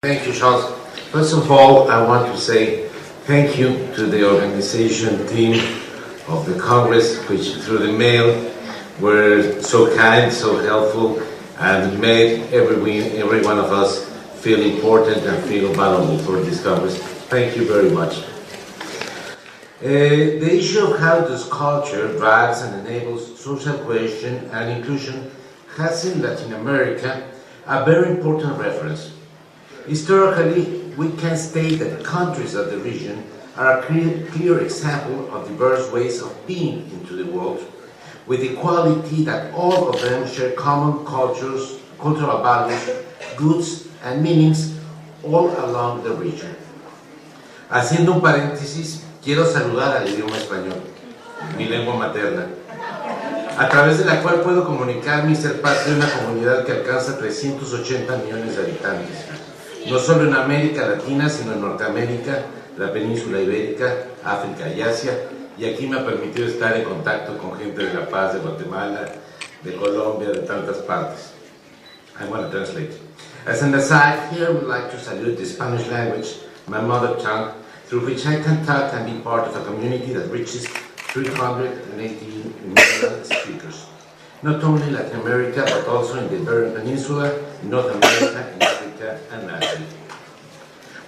Thank you, Charles. First of all, I want to say thank you to the organization team of the Congress, which through the mail were so kind, so helpful, and made every one of us feel important and feel valuable for this Congress. Thank you very much. The issue of how does culture drives and enables social cohesion and inclusion has in Latin America a very important reference. Historically, we can state that countries of the region are a clear example of diverse ways of being into the world, with the quality that all of them share common cultures, cultural values, goods, and meanings all along the region. Haciendo un paréntesis, quiero saludar al idioma español, mi lengua materna, a través de la cual puedo comunicarme y ser parte de una comunidad que alcanza 380 millones de habitantes. No solo en América Latina, sino en Norteamérica, la península ibérica, África y Asia, y aquí me ha permitido estar en contacto con gente de La Paz, de Guatemala, de Colombia, de tantas partes. I want to translate. As an aside, here I would like to salute the Spanish language, my mother tongue, through which I can talk and be part of a community that reaches 380 million speakers, not only in Latin America, but also in the Iberian Peninsula, in North America, in Africa, and Asia.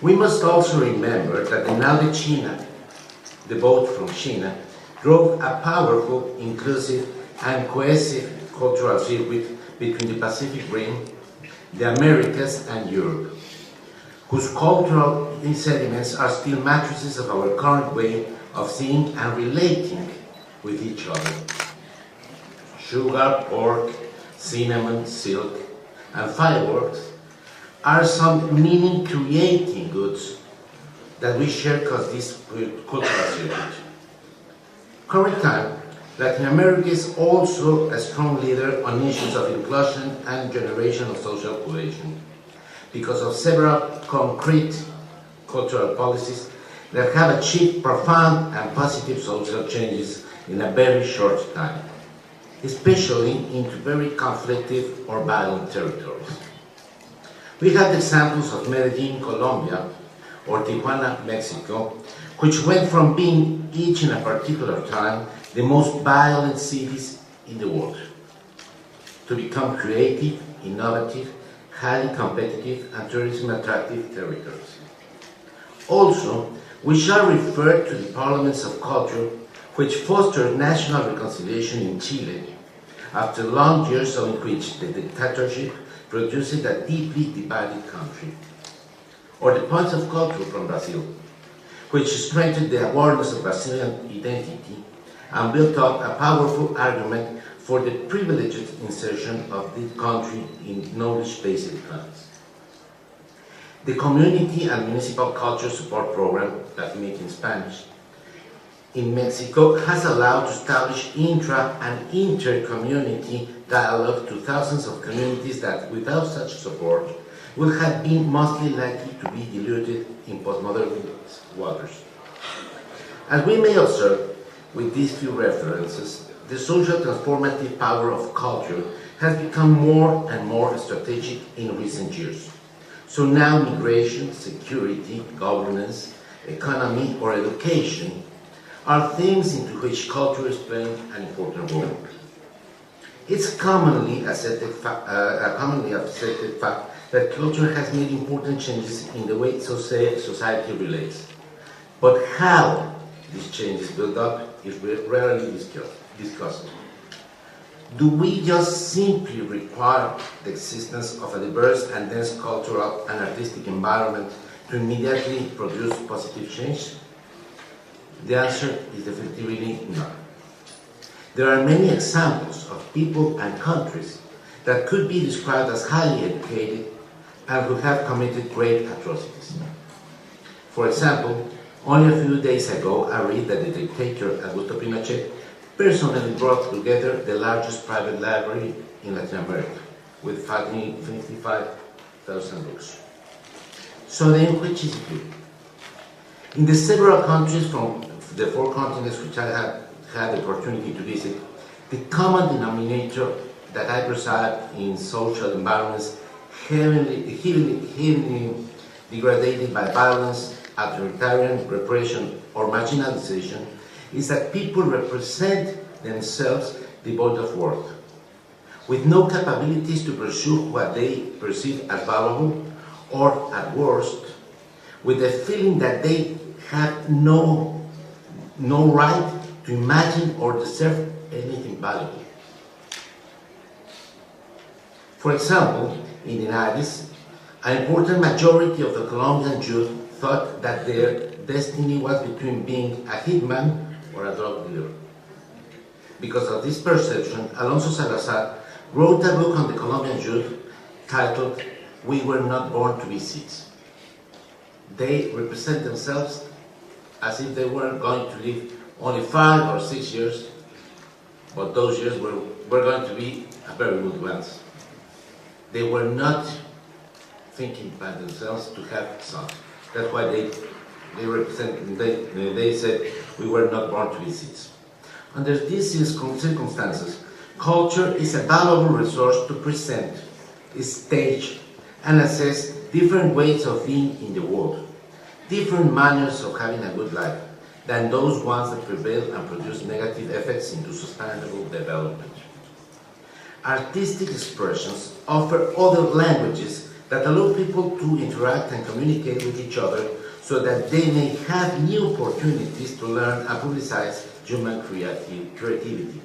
We must also remember that the nao de China, the boat from China, drove a powerful, inclusive, and cohesive cultural circuit between the Pacific Rim, the Americas, and Europe, whose cultural sediments are still matrices of our current way of seeing and relating with each other. Sugar, pork, cinnamon, silk, and fireworks are some meaning-creating goods that we share across this cultural circuit. Current time, Latin America is also a strong leader on issues of inclusion and generational social cohesion because of several concrete cultural policies that have achieved profound and positive social changes in a very short time, especially into very conflictive or violent territories. We have examples of Medellin, Colombia, or Tijuana, Mexico, which went from being each in a particular time the most violent cities in the world, to become creative, innovative, highly competitive, and tourism attractive territories. Also, we shall refer to the parliaments of culture which fostered national reconciliation in Chile after long years in which the dictatorship produced a deeply divided country. Or the points of culture from Brazil, which strengthened the awareness of Brazilian identity and built up a powerful argument for the privileged insertion of the country in knowledge-based plans. The Community and Municipal Culture Support Program, that means in Spanish, in Mexico has allowed to establish intra- and inter-community dialogue to thousands of communities that, without such support, would have been mostly likely to be diluted in postmodern waters. As we may observe with these few references, the social transformative power of culture has become more and more strategic in recent years. So now migration, security, governance, economy, or education are themes into which culture is playing an important role. It's a commonly accepted fact that culture has made important changes in the way society relates. But how these changes build up is rarely discussed. Do we just simply require the existence of a diverse and dense cultural and artistic environment to immediately produce positive change? The answer is definitively no. There are many examples of people and countries that could be described as highly educated and who have committed great atrocities. For example, only a few days ago I read that the dictator Augusto Pinochet personally brought together the largest private library in Latin America with 55,000 books. So then, which is good? In the several countries from the 4 continents which I have had the opportunity to visit, the common denominator that I preside in social environments heavily degraded by violence, authoritarian repression, or marginalization, is that people represent themselves devoid of worth, with no capabilities to pursue what they perceive as valuable, or at worst, with the feeling that they have no right to imagine or deserve anything valuable. For example, in the 90s, an important majority of the Colombian youth thought that their destiny was between being a hitman or a drug dealer. Because of this perception, Alonso Salazar wrote a book on the Colombian youth titled "We Were Not Born to Be Thieves." They represent themselves as if they were going to live only 5 or 6 years, but those years were going to be very good ones. They were not thinking by themselves to have sons. That's why they said we were not born to be thieves. Under these circumstances, culture is a valuable resource to present, stage, and assess different ways of being in the world, different manners of having a good life than those ones that prevail and produce negative effects into sustainable development. Artistic expressions offer other languages that allow people to interact and communicate with each other so that they may have new opportunities to learn and publicize human creativity.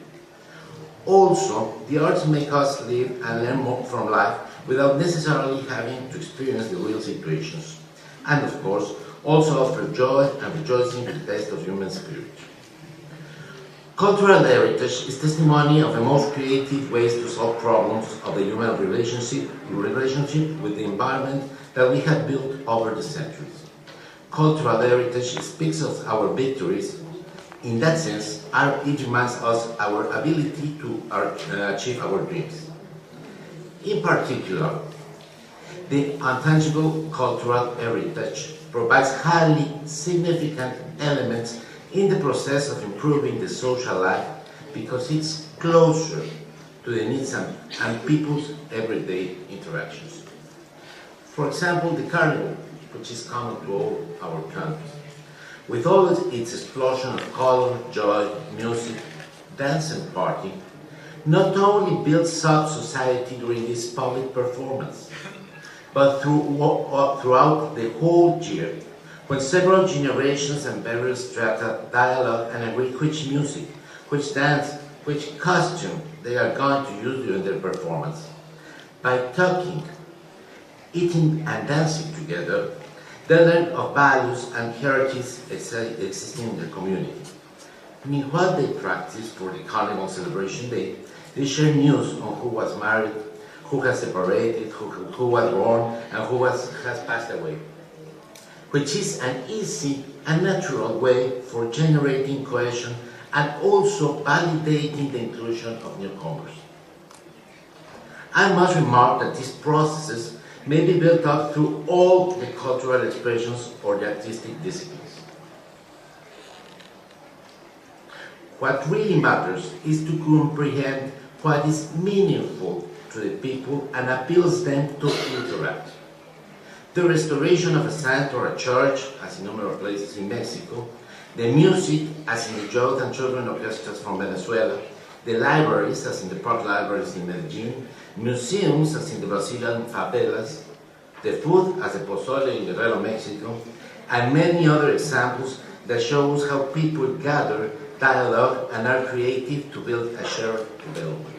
Also, the arts make us live and learn more from life without necessarily having to experience the real situations. And of course, also offer joy and rejoicing with the taste of human spirit. Cultural heritage is testimony of the most creative ways to solve problems of the human relationship with the environment that we have built over the centuries. Cultural heritage speaks of our victories. In that sense, it reminds us our ability to achieve our dreams. In particular, the intangible cultural heritage provides highly significant elements in the process of improving the social life because it's closer to the needs and people's everyday interactions. For example, the carnival, which is common to all our countries, with all its explosion of color, joy, music, dance and party, not only builds up society during this public performance, but throughout the whole year, when several generations and various strata dialogue and agree which music, which dance, which costume they are going to use during their performance. By talking, eating and dancing together, they learn of values and heritages existing in their community. Meanwhile, they practice for the carnival celebration day. They share news on who was married, who has separated, who was born, and who has passed away, which is an easy and natural way for generating cohesion and also validating the inclusion of newcomers. I must remark that these processes may be built up through all the cultural expressions or the artistic disciplines. What really matters is to comprehend what is meaningful to the people and appeals them to interact. The restoration of a saint or a church, as in a number of places in Mexico, the music, as in the youth and children orchestras from Venezuela, the libraries, as in the park libraries in Medellin, museums, as in the Brazilian favelas, the food, as the pozole in Guerrero, Mexico, and many other examples that shows how people gather, dialogue, and are creative to build a shared development.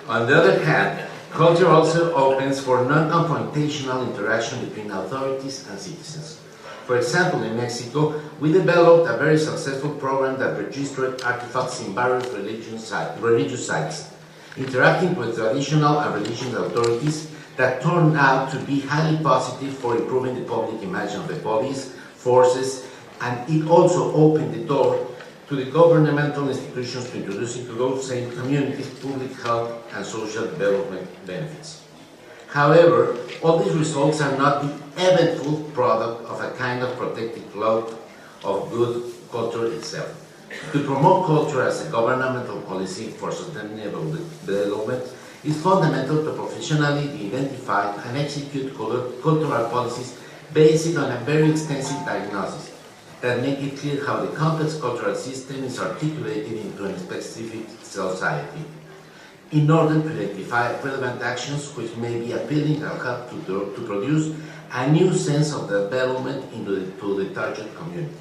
On the other hand, culture also opens for non-confrontational interaction between authorities and citizens. For example, in Mexico, we developed a very successful program that registered artifacts in various religious sites, interacting with traditional and religious authorities that turned out to be highly positive for improving the public image of the police, forces, and it also opened the door to the governmental institutions to introduce into those same communities public health and social development benefits. However, all these results are not the eventful product of a kind of protective law of good culture itself. To promote culture as a governmental policy for sustainable development, It's fundamental to professionally identify and execute cultural policies based on a very extensive diagnosis that make it clear how the complex cultural system is articulated into a specific society, in order to identify relevant actions which may be appealing and help to produce a new sense of development to the target community,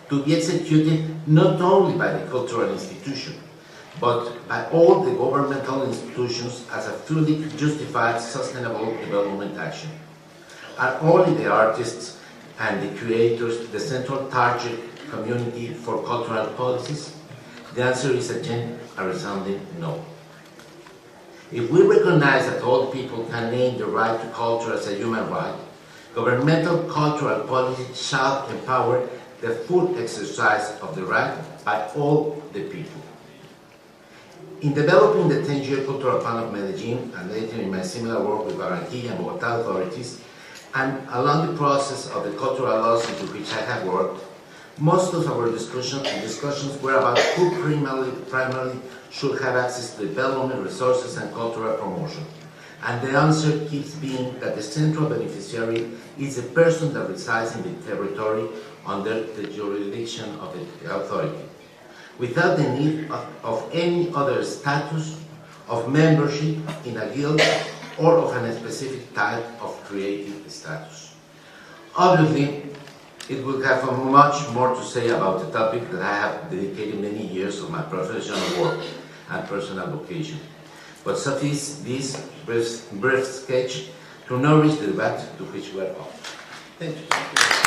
to be executed not only by the cultural institution, but by all the governmental institutions as a fully justified sustainable development action. Are only the artists and the creators the central target community for cultural policies? The answer is again a resounding no. If we recognize that all people can name the right to culture as a human right, governmental cultural policy shall empower the full exercise of the right by all the people. In developing the 10-year cultural plan of Medellin, and later in my similar work with Barranquilla and Bogotá authorities, and along the process of the cultural laws into which I have worked, most of our discussions were about who primarily should have access to development resources and cultural promotion. And the answer keeps being that the central beneficiary is the person that resides in the territory under the jurisdiction of the authority, without the need of any other status of membership in a guild or of a specific type of creative status. Obviously, it would have much more to say about the topic that I have dedicated many years of my professional work and personal vocation. But suffice this brief sketch to nourish the debate to which we are off. Thank you.